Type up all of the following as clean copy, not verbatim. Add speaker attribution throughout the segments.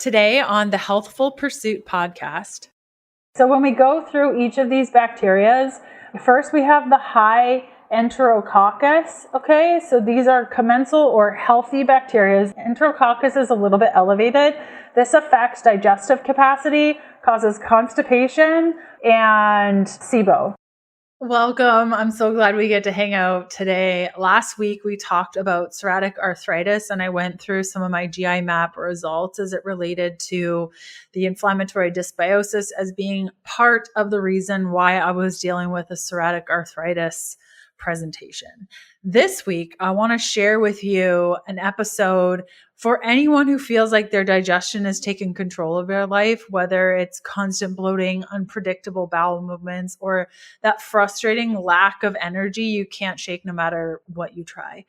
Speaker 1: Today on the Healthful Pursuit Podcast.
Speaker 2: So when we go through each of these bacterias, first we have the high enterococcus. Okay, so these are commensal or healthy bacteria. Enterococcus is a little bit elevated. This affects digestive capacity, causes constipation, and SIBO.
Speaker 1: Welcome. I'm so glad we get to hang out today. Last week, we talked about psoriatic arthritis, and I went through some of my GI map results as it related to the inflammatory dysbiosis as being part of the reason why I was dealing with a psoriatic arthritis presentation. This week, I want to share with you an episode for anyone who feels like their digestion is taking control of their life, whether it's constant bloating, unpredictable bowel movements, or that frustrating lack of energy you can't shake no matter what you try.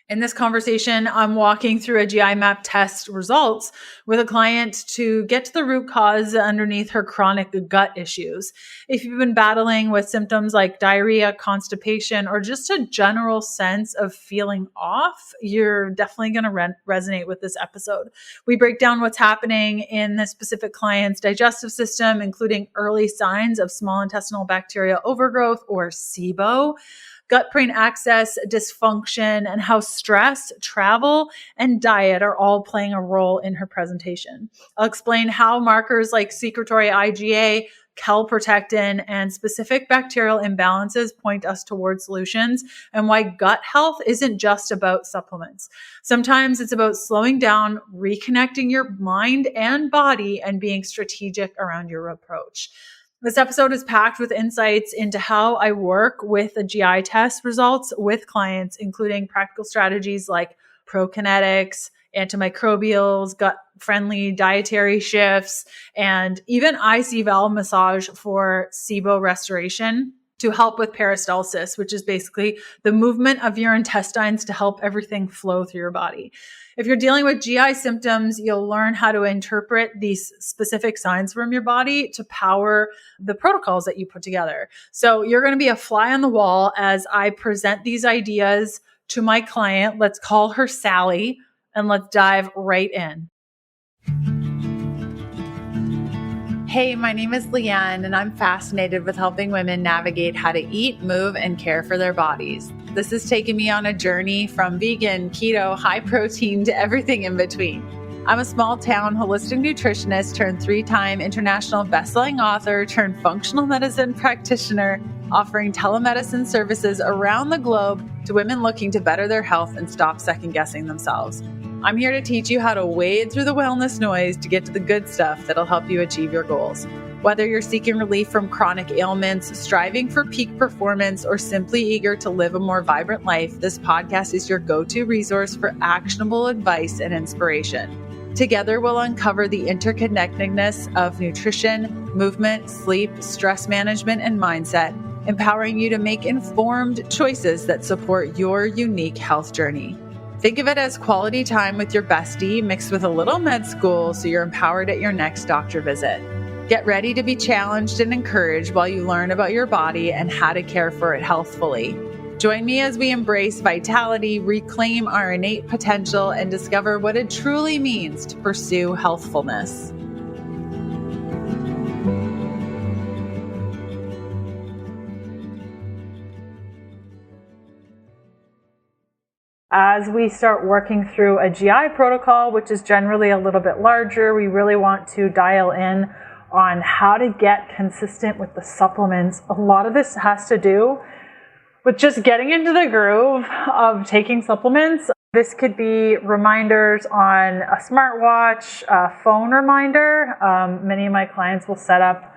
Speaker 1: In this conversation, I'm walking through a GI map test results with a client to get to the root cause underneath her chronic gut issues. If you've been battling with symptoms like diarrhea, constipation, or just a general sense of feeling off, you're definitely going to resonate with this episode. We break down what's happening in the specific client's digestive system, including early signs of small intestinal bacterial overgrowth or SIBO, gut-brain axis, dysfunction, and how stress, travel, and diet are all playing a role in her presentation. I'll explain how markers like secretory IgA, calprotectin, and specific bacterial imbalances point us towards solutions, and why gut health isn't just about supplements. Sometimes it's about slowing down, reconnecting your mind and body, and being strategic around your approach. This episode is packed with insights into how I work with the GI test results with clients, including practical strategies like prokinetics, antimicrobials, gut-friendly dietary shifts, and even IC valve massage for SIBO restoration to help with peristalsis, which is basically the movement of your intestines to help everything flow through your body. If you're dealing with GI symptoms, you'll learn how to interpret these specific signs from your body to power the protocols that you put together. So you're going to be a fly on the wall as I present these ideas to my client. Let's call her Sally, and let's dive right in. Hey, my name is Leanne, and I'm fascinated with helping women navigate how to eat, move, and care for their bodies. This has taken me on a journey from vegan, keto, high protein to everything in between. I'm a small town holistic nutritionist turned 3-time international bestselling author turned functional medicine practitioner, offering telemedicine services around the globe to women looking to better their health and stop second-guessing themselves. I'm here to teach you how to wade through the wellness noise to get to the good stuff that'll help you achieve your goals. Whether you're seeking relief from chronic ailments, striving for peak performance, or simply eager to live a more vibrant life, this podcast is your go-to resource for actionable advice and inspiration. Together, we'll uncover the interconnectedness of nutrition, movement, sleep, stress management, and mindset, empowering you to make informed choices that support your unique health journey. Think of it as quality time with your bestie mixed with a little med school so you're empowered at your next doctor visit. Get ready to be challenged and encouraged while you learn about your body and how to care for it healthfully. Join me as we embrace vitality, reclaim our innate potential, and discover what it truly means to pursue healthfulness.
Speaker 2: As we start working through a GI protocol, which is generally a little bit larger, we really want to dial in on how to get consistent with the supplements. A lot of this has to do with just getting into the groove of taking supplements. This could be reminders on a smartwatch, a phone reminder. Many of my clients will set up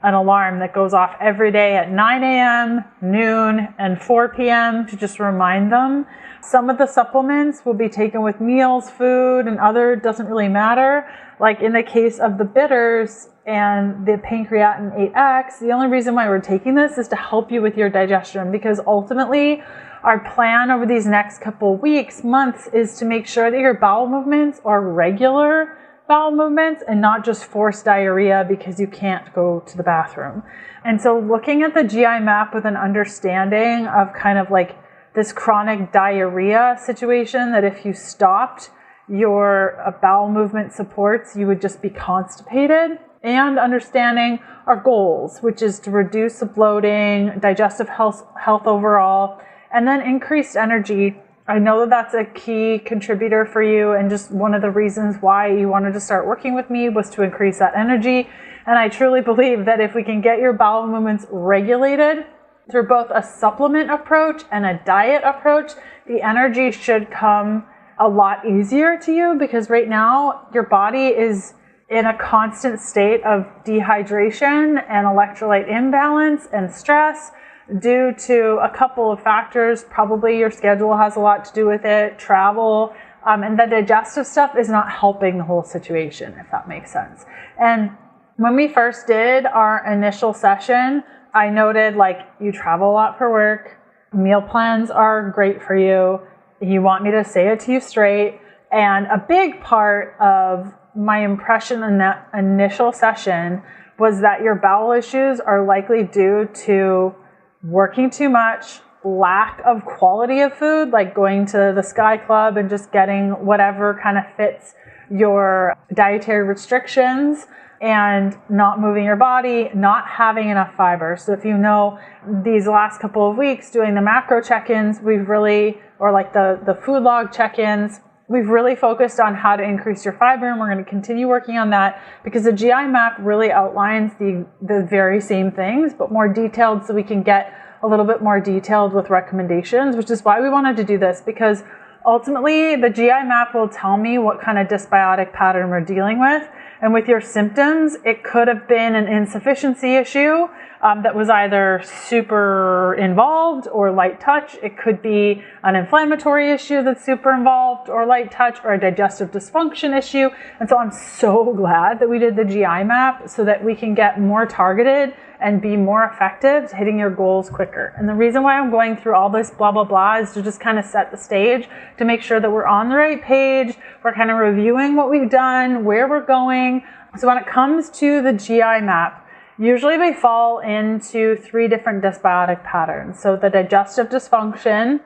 Speaker 2: an alarm that goes off every day at 9 a.m., noon, and 4 p.m. to just remind them. Some of the supplements will be taken with meals, food, and other doesn't really matter. Like in the case of the bitters and the pancreatin 8X, the only reason why we're taking this is to help you with your digestion, because ultimately our plan over these next couple weeks, months, is to make sure that your bowel movements are regular bowel movements and not just forced diarrhea because you can't go to the bathroom. And so looking at the GI map with an understanding of kind of like this chronic diarrhea situation, that if you stopped your bowel movement supports, you would just be constipated. And understanding our goals, which is to reduce the bloating, digestive health overall, and then increased energy. I know that that's a key contributor for you, and just one of the reasons why you wanted to start working with me was to increase that energy. And I truly believe that if we can get your bowel movements regulated through both a supplement approach and a diet approach, the energy should come a lot easier to you, because right now your body is in a constant state of dehydration and electrolyte imbalance and stress due to a couple of factors. Probably your schedule has a lot to do with it, travel, and the digestive stuff is not helping the whole situation, if that makes sense. And when we first did our initial session, I noted you travel a lot for work, meal plans are great for you, you want me to say it to you straight, and a big part of my impression in that initial session was that your bowel issues are likely due to working too much, lack of quality of food, like going to the Sky Club and just getting whatever kind of fits your dietary restrictions, and not moving your body, not having enough fiber. So if you know, these last couple of weeks doing the macro check-ins, we've really, or the food log check-ins, we've really focused on how to increase your fiber, and we're going to continue working on that because the GI map really outlines the very same things, but more detailed, so we can get a little bit more detailed with recommendations, which is why we wanted to do this, because ultimately the GI map will tell me what kind of dysbiotic pattern we're dealing with. And with your symptoms, it could have been an insufficiency issue that was either super involved or light touch. It could be an inflammatory issue that's super involved or light touch, or a digestive dysfunction issue. And so I'm so glad that we did the GI map so that we can get more targeted and be more effective hitting your goals quicker. And the reason why I'm going through all this blah, blah, blah is to just kind of set the stage to make sure that we're on the right page. We're kind of reviewing what we've done, where we're going. So when it comes to the GI map, usually we fall into 3 different dysbiotic patterns. So the digestive dysfunction,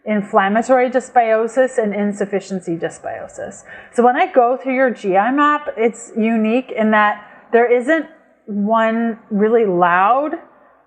Speaker 2: inflammatory dysbiosis, and insufficiency dysbiosis. So when I go through your GI map, it's unique in that there isn't one really loud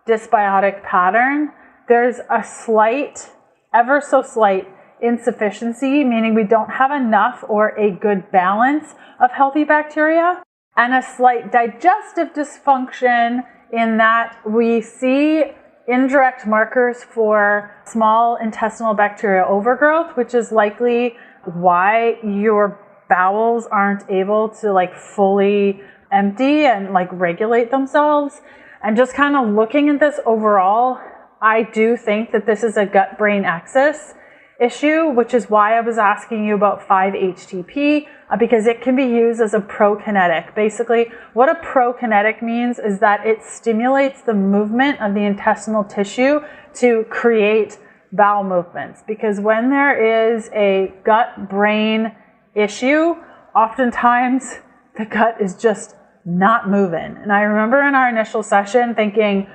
Speaker 2: dysbiotic pattern. There's a slight, ever so slight insufficiency, meaning we don't have enough or a good balance of healthy bacteria, and a slight digestive dysfunction in that we see indirect markers for small intestinal bacterial overgrowth, which is likely why your bowels aren't able to fully empty and regulate themselves. And just kind of looking at this overall, I do think that this is a gut-brain axis issue, which is why I was asking you about 5-HTP, because it can be used as a prokinetic. Basically, what a prokinetic means is that it stimulates the movement of the intestinal tissue to create bowel movements. Because when there is a gut-brain issue, oftentimes the gut is just not moving. And I remember in our initial session thinking,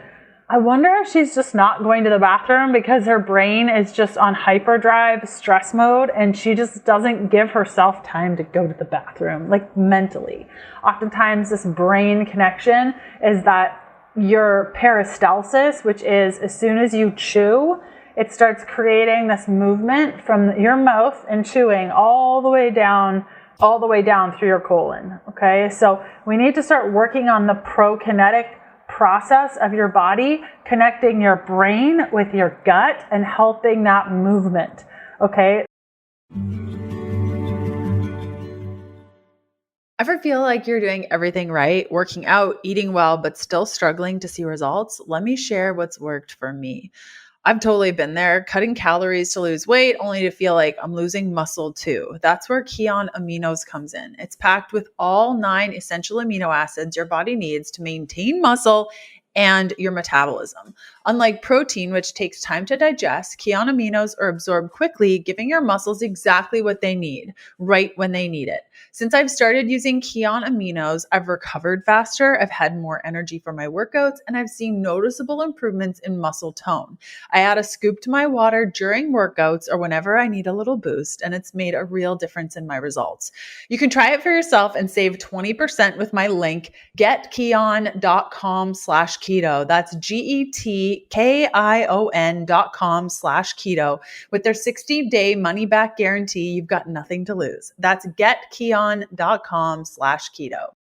Speaker 2: I wonder if she's just not going to the bathroom because her brain is just on hyperdrive stress mode, and she just doesn't give herself time to go to the bathroom, mentally. Oftentimes this brain connection is that your peristalsis, which is as soon as you chew, it starts creating this movement from your mouth and chewing all the way down through your colon. Okay, so we need to start working on the prokinetic process of your body, connecting your brain with your gut and helping that movement. Okay.
Speaker 1: Ever feel like you're doing everything right, working out, eating well, but still struggling to see results? Let me share what's worked for me. I've totally been there, cutting calories to lose weight only to feel like I'm losing muscle too. That's where Kion Aminos comes in. It's packed with all 9 essential amino acids your body needs to maintain muscle and your metabolism. Unlike protein, which takes time to digest, Kion Aminos are absorbed quickly, giving your muscles exactly what they need, right when they need it. Since I've started using Kion aminos, I've recovered faster, I've had more energy for my workouts, and I've seen noticeable improvements in muscle tone. I add a scoop to my water during workouts or whenever I need a little boost, and it's made a real difference in my results. You can try it for yourself and save 20% with my link, getkion.com/keto. That's GETKION.com/keto. With their 60-day money-back guarantee, you've got nothing to lose. That's getkion.com/keto.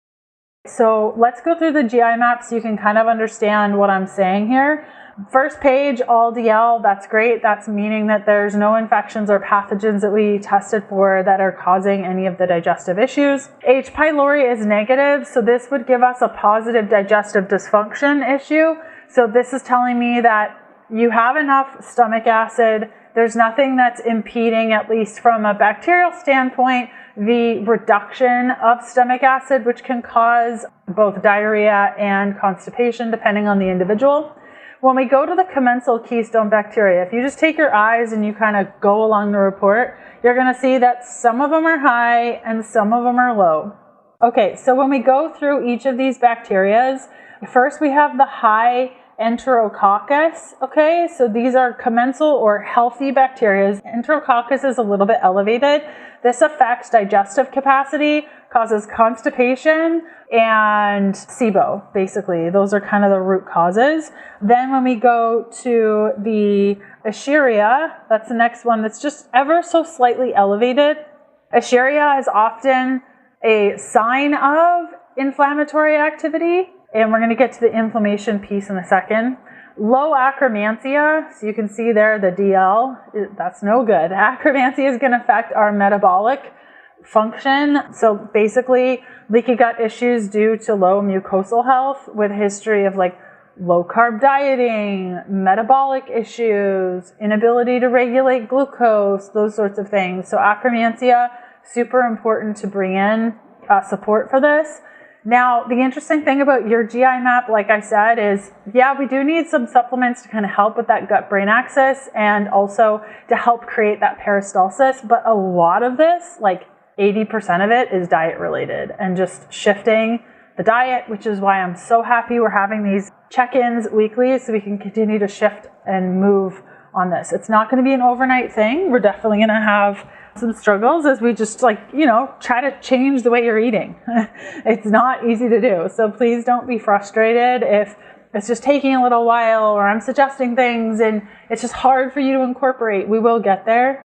Speaker 2: So let's go through the GI map so you can kind of understand what I'm saying here. First page, all DL, that's great. That's meaning that there's no infections or pathogens that we tested for that are causing any of the digestive issues. H. pylori is negative, so this would give us a positive digestive dysfunction issue. So this is telling me that you have enough stomach acid. There's nothing that's impeding, at least from a bacterial standpoint, the reduction of stomach acid, which can cause both diarrhea and constipation, depending on the individual. When we go to the commensal keystone bacteria, if you just take your eyes and you kind of go along the report, you're going to see that some of them are high and some of them are low. Okay, so when we go through each of these bacterias, first we have the high Enterococcus. Okay, so these are commensal or healthy bacteria. Enterococcus is a little bit elevated. This affects digestive capacity, causes constipation, and SIBO, basically. Those are kind of the root causes. Then when we go to the Escherichia, that's the next one that's just ever so slightly elevated. Escherichia is often a sign of inflammatory activity, and we're going to get to the inflammation piece in a second. Low Akkermansia, so you can see there the DL, that's no good. Akkermansia is going to affect our metabolic function. So basically, leaky gut issues due to low mucosal health with a history of like low carb dieting, metabolic issues, inability to regulate glucose, those sorts of things. So Akkermansia, super important to bring in support for this. Now, the interesting thing about your GI map, like I said, is, yeah, we do need some supplements to kind of help with that gut-brain axis and also to help create that peristalsis. But a lot of this, like 80% of it, is diet related and just shifting the diet, which is why I'm so happy we're having these check-ins weekly so we can continue to shift and move on this. It's not going to be an overnight thing. We're definitely going to have some struggles as we just try to change the way you're eating. It's not easy to do. So please don't be frustrated if it's just taking a little while or I'm suggesting things and it's just hard for you to incorporate. We will get there.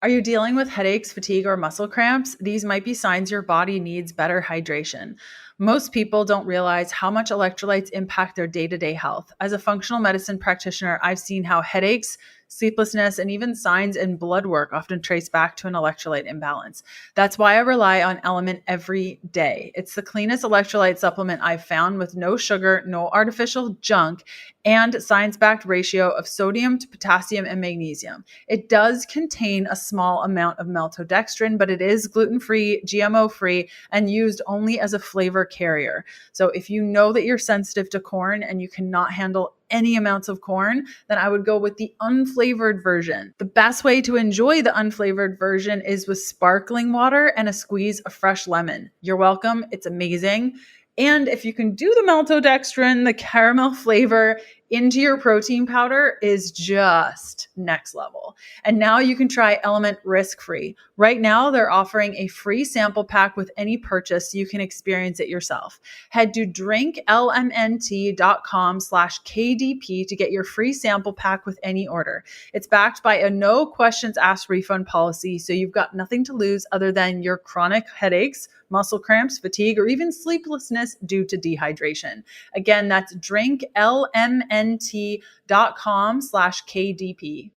Speaker 1: Are you dealing with headaches, fatigue, or muscle cramps? These might be signs your body needs better hydration. Most people don't realize how much electrolytes impact their day-to-day health. As a functional medicine practitioner, I've seen how headaches, sleeplessness, and even signs in blood work often trace back to an electrolyte imbalance. That's why I rely on Element every day. It's the cleanest electrolyte supplement I've found with no sugar, no artificial junk, and science-backed ratio of sodium to potassium and magnesium. It does contain a small amount of maltodextrin, but it is gluten-free, GMO-free, and used only as a flavor carrier. So if you know that you're sensitive to corn and you cannot handle any amounts of corn, then I would go with the unflavored version. The best way to enjoy the unflavored version is with sparkling water and a squeeze of fresh lemon. You're welcome. It's amazing. And if you can do the maltodextrin, the caramel flavor into your protein powder is just next level. And now you can try Element risk-free. Right now, they're offering a free sample pack with any purchase so you can experience it yourself. Head to drinklmnt.com/KDP to get your free sample pack with any order. It's backed by a no questions asked refund policy, so you've got nothing to lose other than your chronic headaches, muscle cramps, fatigue, or even sleeplessness due to dehydration. Again, that's drinklmnt.com/KDP.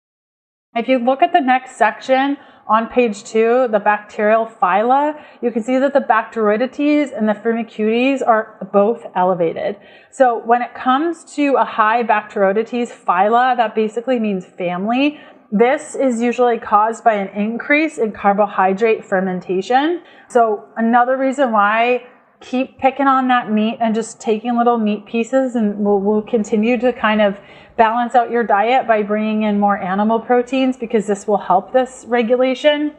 Speaker 2: If you look at the next section on page 2, the bacterial phyla, you can see that the Bacteroidetes and the Firmicutes are both elevated. So when it comes to a high Bacteroidetes phyla, that basically means family. This is usually caused by an increase in carbohydrate fermentation. So another reason why keep picking on that meat and just taking little meat pieces, and we'll continue to kind of balance out your diet by bringing in more animal proteins, because this will help this regulation.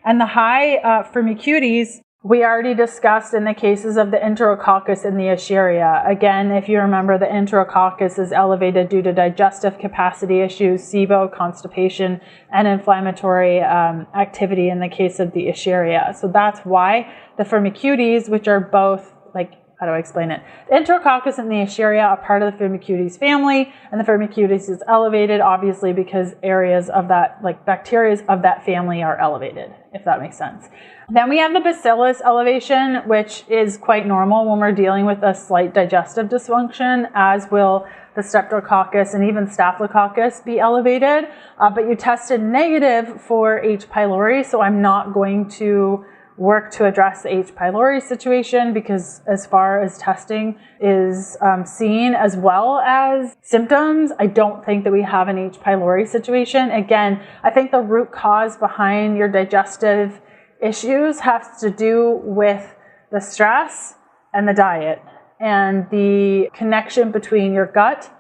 Speaker 2: And the high firmicutes, we already discussed in the cases of the Enterococcus and the Escherichia. Again, if you remember, the Enterococcus is elevated due to digestive capacity issues, SIBO, constipation, and inflammatory activity in the case of the Escherichia. So that's why the firmicutes, which are both, like, how do I explain it? The Enterococcus and the Escherichia are part of the firmicutes family, and the firmicutes is elevated, obviously, because areas of that, like bacteria of that family, are elevated, if that makes sense. Then we have the bacillus elevation, which is quite normal when we're dealing with a slight digestive dysfunction, as will the streptococcus and even staphylococcus be elevated. But you tested negative for H. pylori, so I'm not going to work to address the H. pylori situation, because as far as testing is seen as well as symptoms, I don't think that we have an H. pylori situation. Again, I think the root cause behind your digestive issues has to do with the stress and the diet and the connection between your gut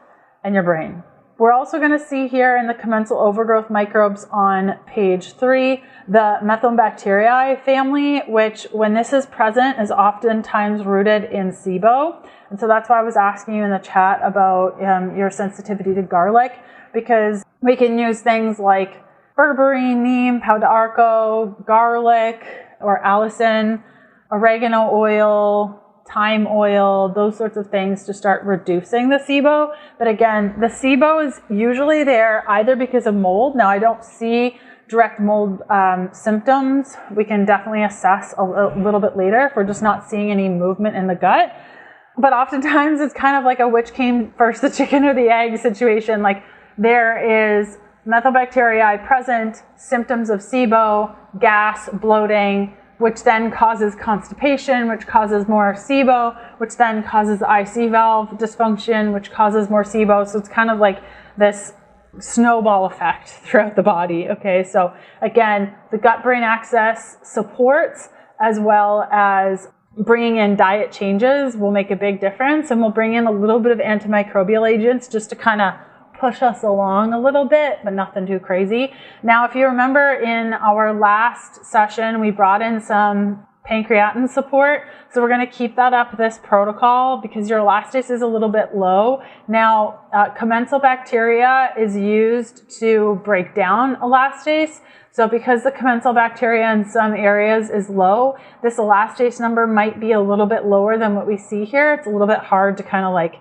Speaker 2: and your brain. We're also going to see here in the commensal overgrowth microbes on page 3, the Methylbacteriae family, which when this is present is oftentimes rooted in SIBO. And so that's why I was asking you in the chat about your sensitivity to garlic, because we can use things like berberine, neem, pau d'arco, garlic or allicin, oregano oil, thyme oil, those sorts of things to start reducing the SIBO. But again, the SIBO is usually there either because of mold. Now, I don't see direct mold symptoms. We can definitely assess a little bit later if we're just not seeing any movement in the gut. But oftentimes it's kind of like a which came first, the chicken or the egg situation. Like, there is Methylbacteriae present, symptoms of SIBO, gas, bloating, which then causes constipation, which causes more SIBO, which then causes IC valve dysfunction, which causes more SIBO. So it's kind of like this snowball effect throughout the body. Okay, so again, the gut-brain axis supports, as well as bringing in diet changes, will make a big difference, and we'll bring in a little bit of antimicrobial agents just to kind of push us along a little bit, but nothing too crazy. Now, if you remember in our last session, we brought in some pancreatin support. So we're going to keep that up this protocol because your elastase is a little bit low. Now, commensal bacteria is used to break down elastase. So because the commensal bacteria in some areas is low, this elastase number might be a little bit lower than what we see here. It's a little bit hard to kind of like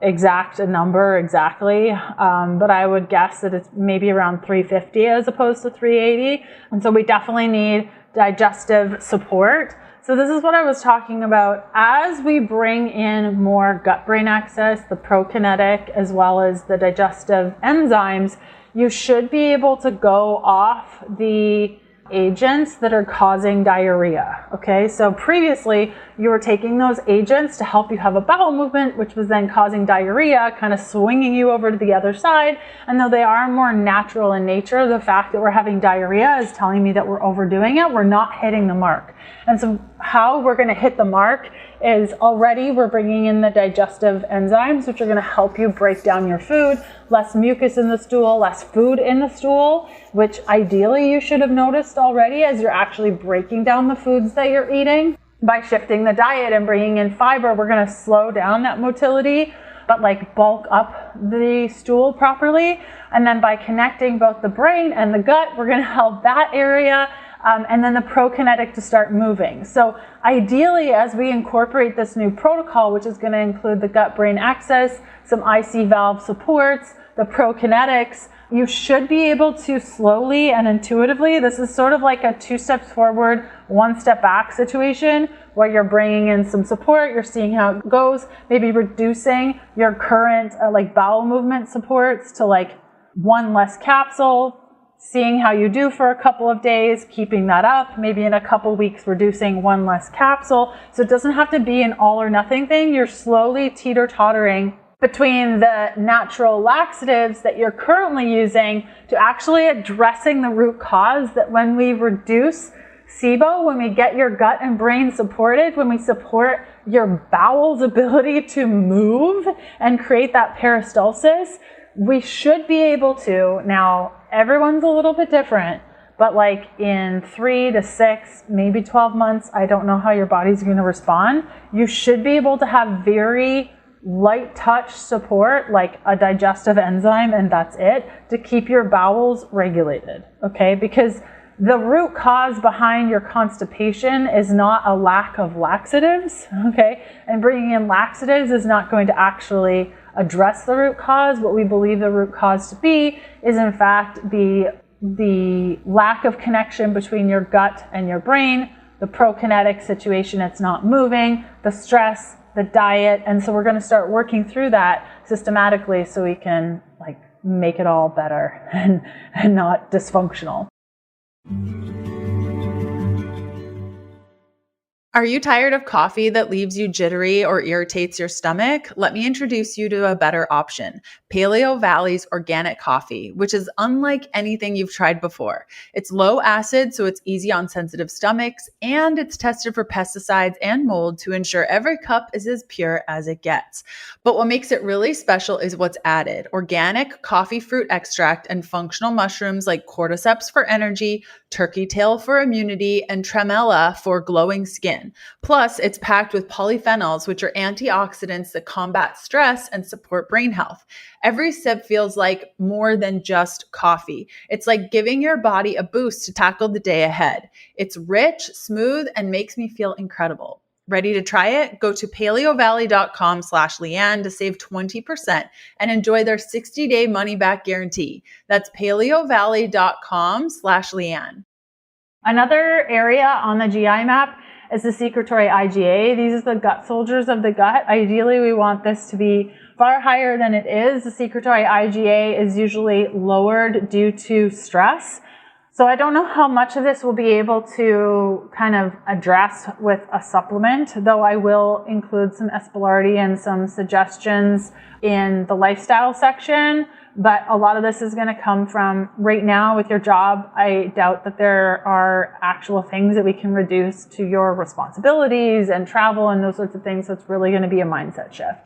Speaker 2: exact a number exactly, but I would guess that it's maybe around 350 as opposed to 380. And so we definitely need digestive support. So this is what I was talking about. As we bring in more gut-brain axis, the prokinetic, as well as the digestive enzymes, you should be able to go off the agents that are causing diarrhea. Okay, so previously you were taking those agents to help you have a bowel movement, which was then causing diarrhea, kind of swinging you over to the other side. And though they are more natural in nature, the fact that we're having diarrhea is telling me that we're overdoing it. We're not hitting the mark. And so how we're going to hit the mark is already we're bringing in the digestive enzymes, which are going to help you break down your food, less mucus in the stool, less food in the stool, which ideally you should have noticed already as you're actually breaking down the foods that you're eating. By shifting the diet and bringing in fiber, we're going to slow down that motility, but like bulk up the stool properly. And then by connecting both the brain and the gut, we're going to help that area and then the prokinetic to start moving. So ideally, as we incorporate this new protocol, which is going to include the gut-brain axis, some IC valve supports, the prokinetics, you should be able to slowly and intuitively, this is sort of like a 2 steps forward, 1 step back situation where you're bringing in some support, you're seeing how it goes, maybe reducing your current like bowel movement supports to like 1 less capsule, seeing how you do for a couple of days, keeping that up, maybe in a couple weeks reducing 1 less capsule. So it doesn't have to be an all or nothing thing. You're slowly teeter-tottering between the natural laxatives that you're currently using to actually addressing the root cause, that when we reduce SIBO, when we get your gut and brain supported, when we support your bowel's ability to move and create that peristalsis, we should be able to, now everyone's a little bit different, but like in 3 to 6, maybe 12 months, I don't know how your body's going to respond. You should be able to have very light touch support, like a digestive enzyme, and that's it, to keep your bowels regulated, okay? Because the root cause behind your constipation is not a lack of laxatives, okay? And bringing in laxatives is not going to actually address the root cause. What we believe the root cause to be is, in fact, the lack of connection between your gut and your brain, the prokinetic situation, it's not moving, the stress, the diet. And so we're going to start working through that systematically so we can like make it all better and not dysfunctional.
Speaker 1: Are you tired of coffee that leaves you jittery or irritates your stomach? Let me introduce you to a better option, Paleo Valley's organic coffee, which is unlike anything you've tried before. It's low acid, so it's easy on sensitive stomachs, and it's tested for pesticides and mold to ensure every cup is as pure as it gets. But what makes it really special is what's added: organic coffee fruit extract and functional mushrooms like cordyceps for energy, turkey tail for immunity, and tremella for glowing skin. Plus, it's packed with polyphenols, which are antioxidants that combat stress and support brain health. Every sip feels like more than just coffee. It's like giving your body a boost to tackle the day ahead. It's rich, smooth, and makes me feel incredible. Ready to try it? Go to paleovalley.com/Leanne to save 20% and enjoy their 60-day money-back guarantee. That's paleovalley.com/Leanne.
Speaker 2: Another area on the GI map is the secretory IgA. These are the gut soldiers of the gut. Ideally, we want this to be far higher than it is. The secretory IgA is usually lowered due to stress. So I don't know how much of this we'll be able to kind of address with a supplement, though I will include some Espelarti and some suggestions in the lifestyle section. But a lot of this is going to come from right now with your job. I doubt that there are actual things that we can reduce to your responsibilities and travel and those sorts of things. So it's really going to be a mindset shift.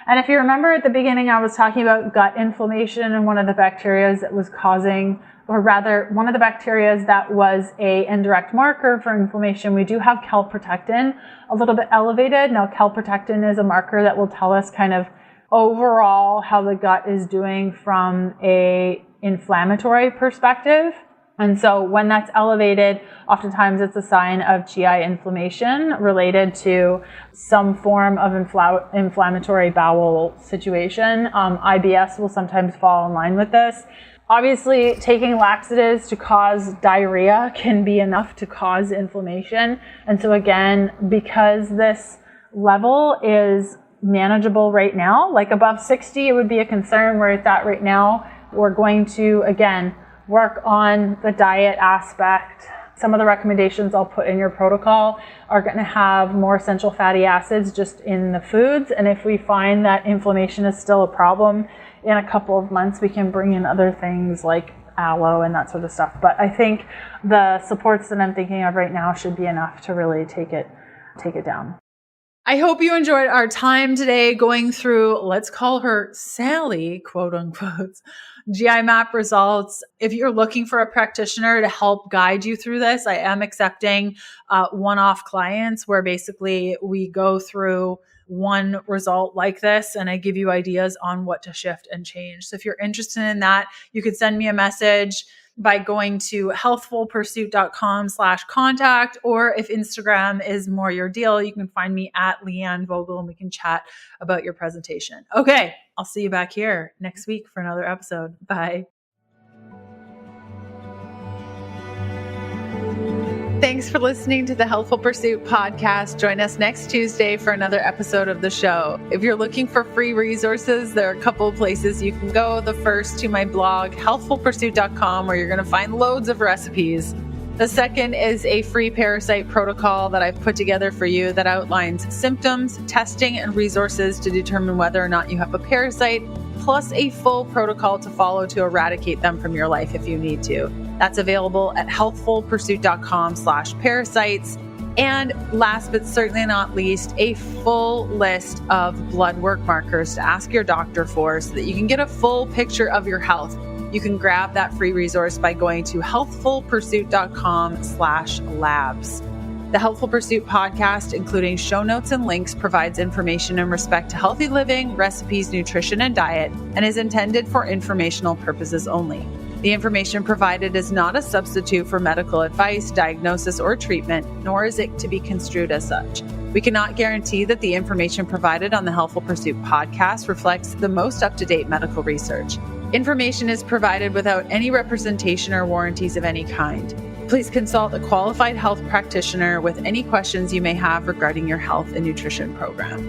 Speaker 2: And if you remember at the beginning, I was talking about gut inflammation and one of the bacteria that was causing, or rather one of the bacteria that was a indirect marker for inflammation. We do have calprotectin a little bit elevated. Now, calprotectin is a marker that will tell us kind of overall how the gut is doing from a inflammatory perspective. And so when that's elevated, oftentimes it's a sign of GI inflammation related to some form of inflammatory bowel situation. IBS will sometimes fall in line with this. Obviously, taking laxatives to cause diarrhea can be enough to cause inflammation. And so again, because this level is manageable right now, like above 60, it would be a concern. Where it's at right now, we're going to, again, work on the diet aspect. Some of the recommendations I'll put in your protocol are going to have more essential fatty acids just in the foods. And if we find that inflammation is still a problem in a couple of months, we can bring in other things like aloe and that sort of stuff. But I think the supports that I'm thinking of right now should be enough to really take it down.
Speaker 1: I hope you enjoyed our time today going through, let's call her Sally, quote unquote, GI map results. If you're looking for a practitioner to help guide you through this, I am accepting one-off clients where basically we go through one result like this and I give you ideas on what to shift and change. So if you're interested in that, you could send me a message by going to healthfulpursuit.com/contact, or if Instagram is more your deal, you can find me at Leanne Vogel and we can chat about your presentation. Okay, I'll see you back here next week for another episode. Bye. Thanks for listening to the Healthful Pursuit Podcast. Join us next Tuesday for another episode of the show. If you're looking for free resources, there are a couple of places you can go. The first to my blog, healthfulpursuit.com, where you're going to find loads of recipes. The second is a free parasite protocol that I've put together for you that outlines symptoms, testing, and resources to determine whether or not you have a parasite, plus a full protocol to follow to eradicate them from your life if you need to. That's available at healthfulpursuit.com/parasites. And last but certainly not least, a full list of blood work markers to ask your doctor for so that you can get a full picture of your health. You can grab that free resource by going to healthfulpursuit.com/labs. The Healthful Pursuit podcast, including show notes and links, provides information in respect to healthy living, recipes, nutrition, and diet, and is intended for informational purposes only. The information provided is not a substitute for medical advice, diagnosis, or treatment, nor is it to be construed as such. We cannot guarantee that the information provided on the Healthful Pursuit podcast reflects the most up-to-date medical research. Information is provided without any representation or warranties of any kind. Please consult a qualified health practitioner with any questions you may have regarding your health and nutrition program.